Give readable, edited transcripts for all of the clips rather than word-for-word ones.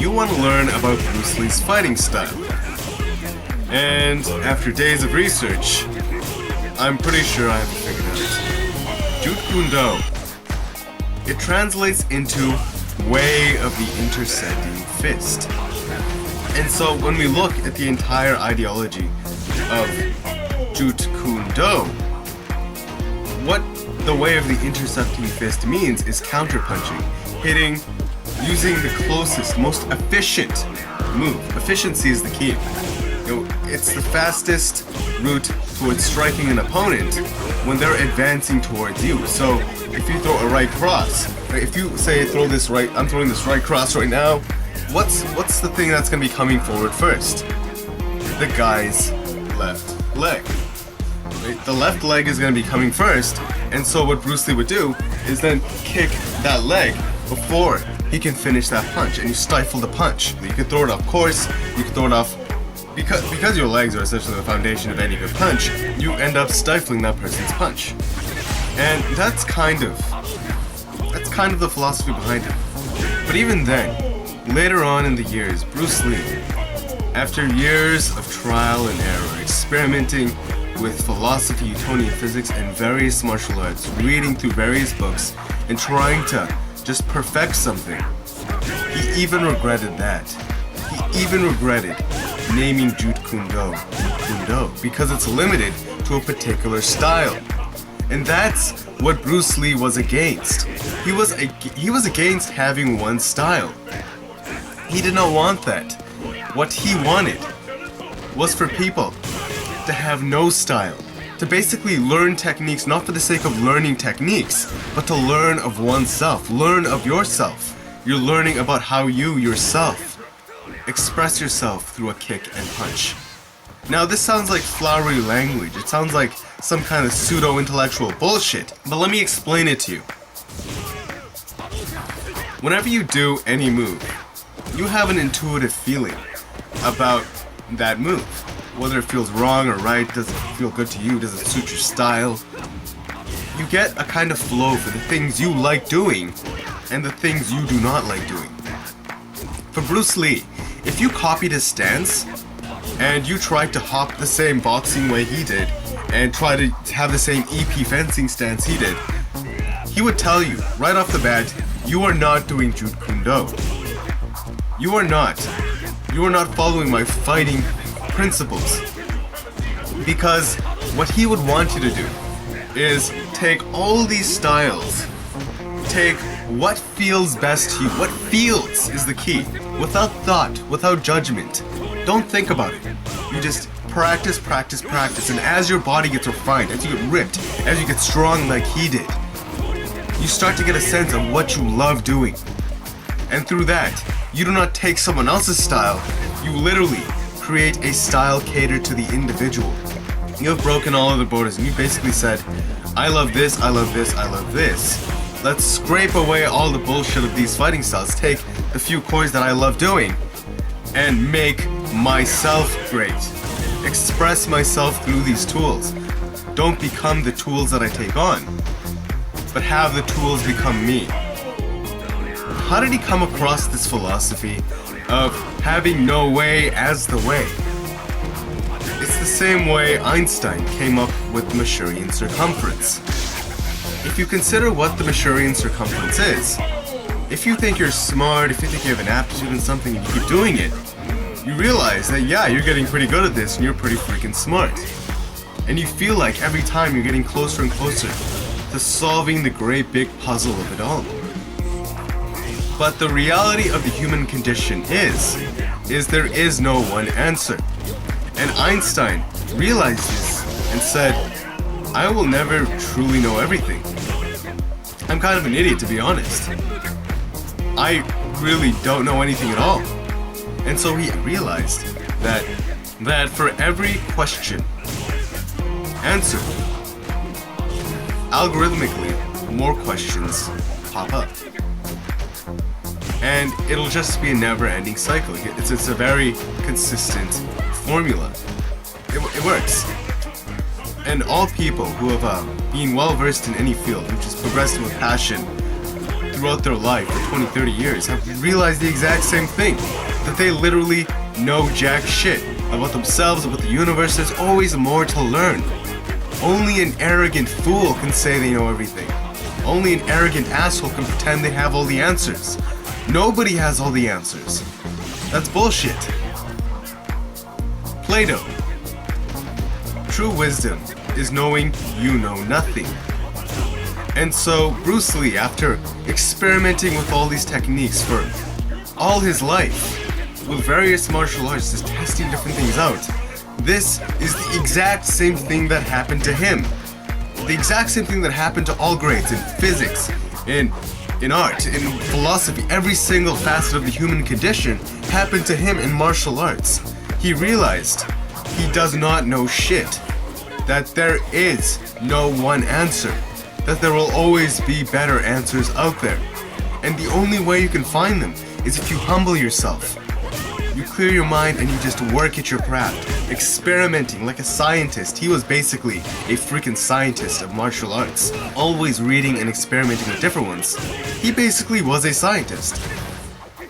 you want to learn about Bruce Lee's fighting style. And after days of research, I'm pretty sure I have figured it out. Jeet Kune Do. It translates into way of the intersecting fist. And so when we look at the entire ideology of Jeet Kune Do, what the way of the intersecting fist means is counterpunching, hitting, using the closest, most efficient move. Efficiency is the key. It's the fastest route towards striking an opponent when they're advancing towards you. So if you throw a right cross, if you say I'm throwing this right cross right now, what's the thing that's gonna be coming forward first? The guy's left leg. Right? The left leg is gonna be coming first, and so what Bruce Lee would do is then kick that leg before he can finish that punch, and you stifle the punch. You can throw it off course, you can throw it off because your legs are essentially the foundation of any good punch. You end up stifling that person's punch, and that's kind of the philosophy behind it. But even then, later on in the years, Bruce Lee, after years of trial and error, experimenting with philosophy, Newtonian physics, and various martial arts, reading through various books, and trying to just perfect something, he even regretted that. He even regretted naming Jeet Kune Do, because it's limited to a particular style. And that's what Bruce Lee was against. He was against having one style. He did not want that. What he wanted was for people to have no style, to basically learn techniques not for the sake of learning techniques, but to learn of oneself, learn of yourself. You're learning about how you yourself express yourself through a kick and punch. Now this sounds like flowery language, it sounds like some kind of pseudo-intellectual bullshit, but let me explain it to you. Whenever you do any move, you have an intuitive feeling about that move. Whether it feels wrong or right, does it feel good to you, does it suit your style? You get a kind of flow for the things you like doing and the things you do not like doing. For Bruce Lee, if you copied his stance and you tried to hop the same boxing way he did and try to have the same EP fencing stance he did, he would tell you right off the bat, you are not doing Jeet Kune Do. You are not following my fighting principles. Because what he would want you to do is take all these styles, take what feels best to you. What feels is the key. Without thought, without judgment. Don't think about it. You just practice, practice, practice, and as your body gets refined, as you get ripped, as you get strong like he did, you start to get a sense of what you love doing. And through that, you do not take someone else's style, you literally create a style catered to the individual. You have broken all of the borders and you basically said, I love this, I love this, I love this. Let's scrape away all the bullshit of these fighting styles, take the few chords that I love doing, and make myself great. Express myself through these tools. Don't become the tools that I take on, but have the tools become me. How did he come across this philosophy of having no way as the way? It's the same way Einstein came up with the Masurian circumference. If you consider what the Masurian circumference is, if you think you're smart, if you think you have an aptitude in something and you keep doing it, you realize that yeah, you're getting pretty good at this and you're pretty freaking smart. And you feel like every time you're getting closer and closer to solving the great big puzzle of it all. But the reality of the human condition is there is no one answer. And Einstein realized this and said, I will never truly know everything. I'm kind of an idiot, to be honest. I really don't know anything at all. And so he realized that for every question answered, algorithmically, more questions pop up. And it'll just be a never-ending cycle. It's a very consistent formula. It works. And all people who have been well-versed in any field, who just progressed with passion throughout their life for 20, 30 years have realized the exact same thing. That they literally know jack shit about themselves, about the universe. There's always more to learn. Only an arrogant fool can say they know everything. Only an arrogant asshole can pretend they have all the answers. Nobody has all the answers. That's bullshit. Plato. True wisdom is knowing you know nothing. And so Bruce Lee, after experimenting with all these techniques for all his life, with various martial arts, just testing different things out, this is the exact same thing that happened to him. The exact same thing that happened to all greats in physics, in art, in philosophy. Every single facet of the human condition happened to him in martial arts. He realized he does not know shit. That there is no one answer. That there will always be better answers out there. And the only way you can find them is if you humble yourself. You clear your mind and you just work at your craft, experimenting like a scientist. He was basically a freaking scientist of martial arts, always reading and experimenting with different ones. He basically was a scientist.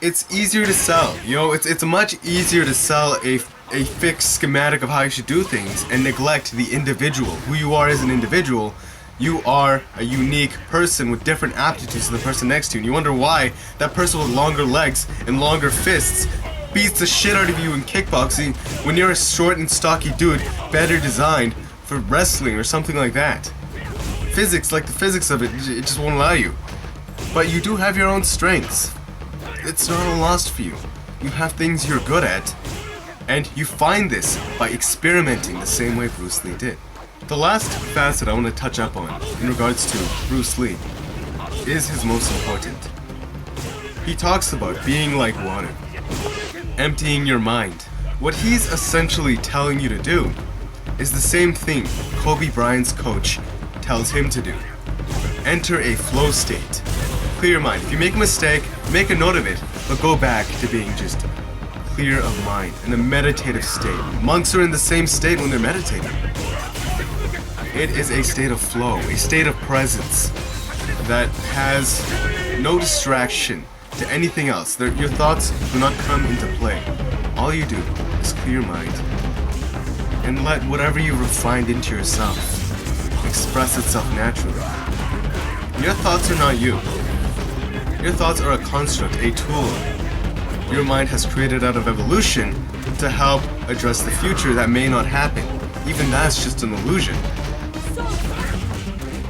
It's easier to sell, it's much easier to sell a fixed schematic of how you should do things and neglect the individual, who you are as an individual. You are a unique person with different aptitudes to the person next to you, and you wonder why that person with longer legs and longer fists beats the shit out of you in kickboxing when you're a short and stocky dude better designed for wrestling or something like that. Physics, like the physics of it just won't allow you. But you do have your own strengths. It's not a loss for you. You have things you're good at, and you find this by experimenting the same way Bruce Lee did. The last facet I want to touch up on in regards to Bruce Lee is his most important. He talks about being like water, emptying your mind. What he's essentially telling you to do is the same thing Kobe Bryant's coach tells him to do. Enter a flow state. Clear your mind. If you make a mistake, make a note of it, but go back to being just clear of mind, in a meditative state. Monks are in the same state when they're meditating. It is a state of flow, a state of presence that has no distraction to anything else. Your thoughts do not come into play. All you do is clear your mind and let whatever you refined into yourself express itself naturally. Your thoughts are not you. Your thoughts are a construct, a tool your mind has created out of evolution to help address the future that may not happen. Even that's just an illusion.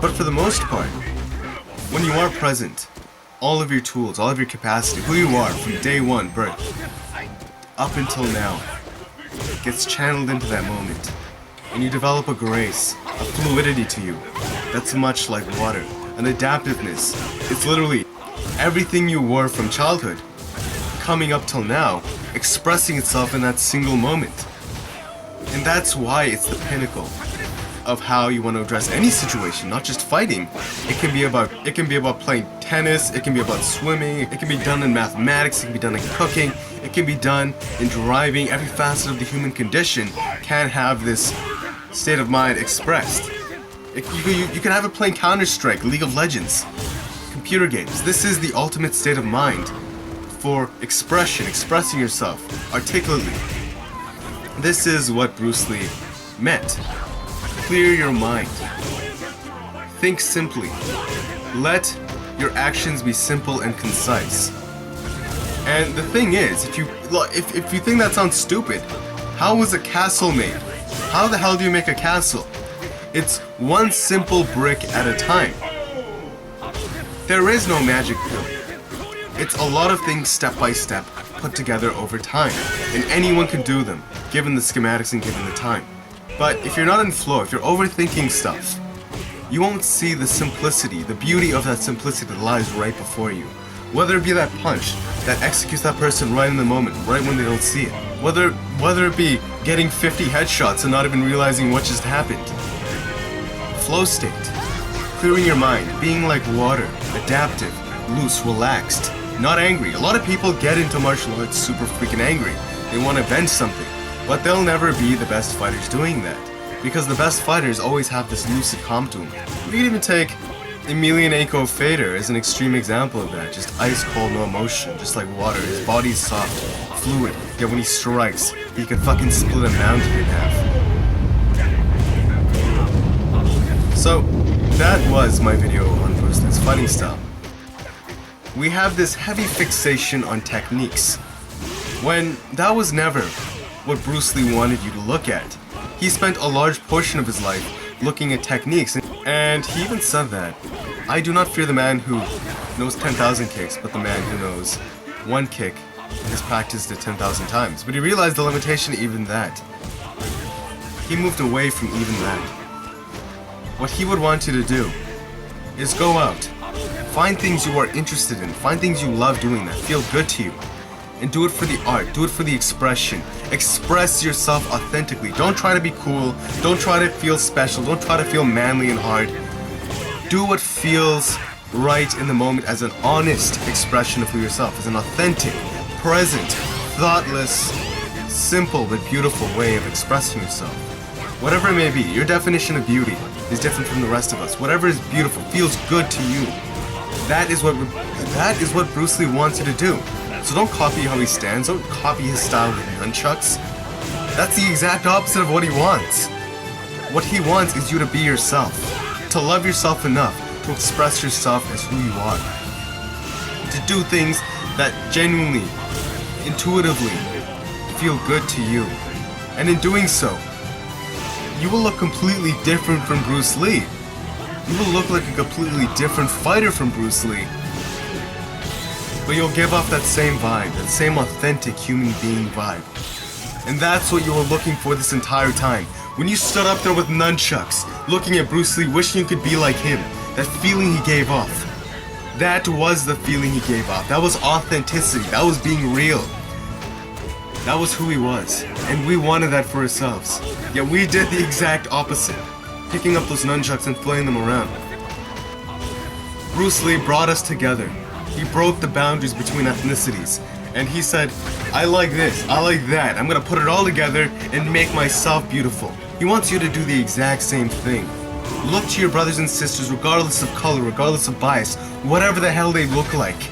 But for the most part, when you are present, all of your tools, all of your capacity, who you are from day one, birth, up until now, gets channeled into that moment. And you develop a grace, a fluidity to you that's much like water, an adaptiveness. It's literally everything you were from childhood, coming up till now, expressing itself in that single moment. And that's why it's the pinnacle of how you want to address any situation, not just fighting. It can be about playing tennis, it can be about swimming, it can be done in mathematics, it can be done in cooking, it can be done in driving. Every facet of the human condition can have this state of mind expressed. You can have it playing Counter-Strike, League of Legends, computer games. This is the ultimate state of mind for expression, expressing yourself articulately. This is what Bruce Lee meant. Clear your mind. Think simply. Let your actions be simple and concise. And the thing is, if you think that sounds stupid, how was a castle made? How the hell do you make a castle? It's one simple brick at a time. There is no magic pill. It's a lot of things step by step, put together over time. And anyone can do them, given the schematics and given the time. But if you're not in flow, if you're overthinking stuff, you won't see the simplicity, the beauty of that simplicity that lies right before you. Whether it be that punch that executes that person right in the moment, right when they don't see it. Whether it be getting 50 headshots and not even realizing what just happened. Flow state. Clearing your mind, being like water, adaptive, loose, relaxed, not angry. A lot of people get into martial arts super freaking angry. They want to avenge something. But they'll never be the best fighters doing that. Because the best fighters always have this lucid calm to them. You can even take Emelianenko Fader is an extreme example of that. Just ice cold, no emotion, just like water. His body's soft, fluid, yet when he strikes, he can fucking split a mountain in half. So, that was my video on Bruce Lee's fighting style. We have this heavy fixation on techniques, when that was never what Bruce Lee wanted you to look at. He spent a large portion of his life looking at techniques, and he even said that, "I do not fear the man who knows 10,000 kicks, but the man who knows one kick and has practiced it 10,000 times." But he realized the limitation of even that. He moved away from even that. What he would want you to do is go out, find things you are interested in, find things you love doing that feel good to you, and do it for the art, do it for the expression. Express yourself authentically. Don't try to be cool, don't try to feel special, don't try to feel manly and hard. Do what feels right in the moment as an honest expression of who yourself, as an authentic, present, thoughtless, simple but beautiful way of expressing yourself. Whatever it may be, your definition of beauty is different from the rest of us. Whatever is beautiful, feels good to you. That is what Bruce Lee wants you to do. So don't copy how he stands, don't copy his style with nunchucks. That's the exact opposite of what he wants. What he wants is you to be yourself, to love yourself enough to express yourself as who you are, to do things that genuinely, intuitively feel good to you. And in doing so, you will look completely different from Bruce Lee. You will look like a completely different fighter from Bruce Lee. But you'll give off that same vibe, that same authentic human being vibe. And that's what you were looking for this entire time. When you stood up there with nunchucks, looking at Bruce Lee, wishing you could be like him, that feeling he gave off. That was the feeling he gave off. That was authenticity. That was being real. That was who he was. And we wanted that for ourselves. Yet we did the exact opposite. Picking up those nunchucks and flailing them around. Bruce Lee brought us together. He broke the boundaries between ethnicities. And he said, "I like this, I like that. I'm gonna put it all together and make myself beautiful." He wants you to do the exact same thing. Look to your brothers and sisters regardless of color, regardless of bias, whatever the hell they look like.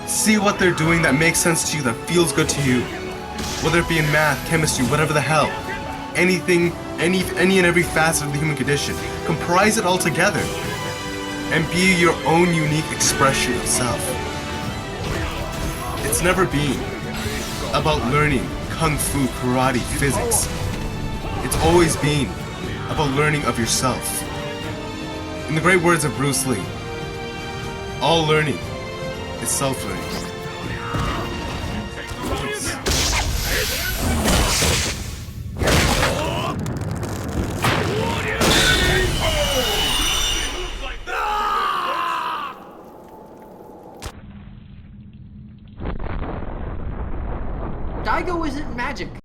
See what they're doing that makes sense to you, that feels good to you. Whether it be in math, chemistry, whatever the hell. Anything, any and every facet of the human condition. Comprise it all together. And be your own unique expression of self. It's never been about learning kung fu, karate, physics. It's always been about learning of yourself. In the great words of Bruce Lee, all learning is self-learning. Daigo isn't magic.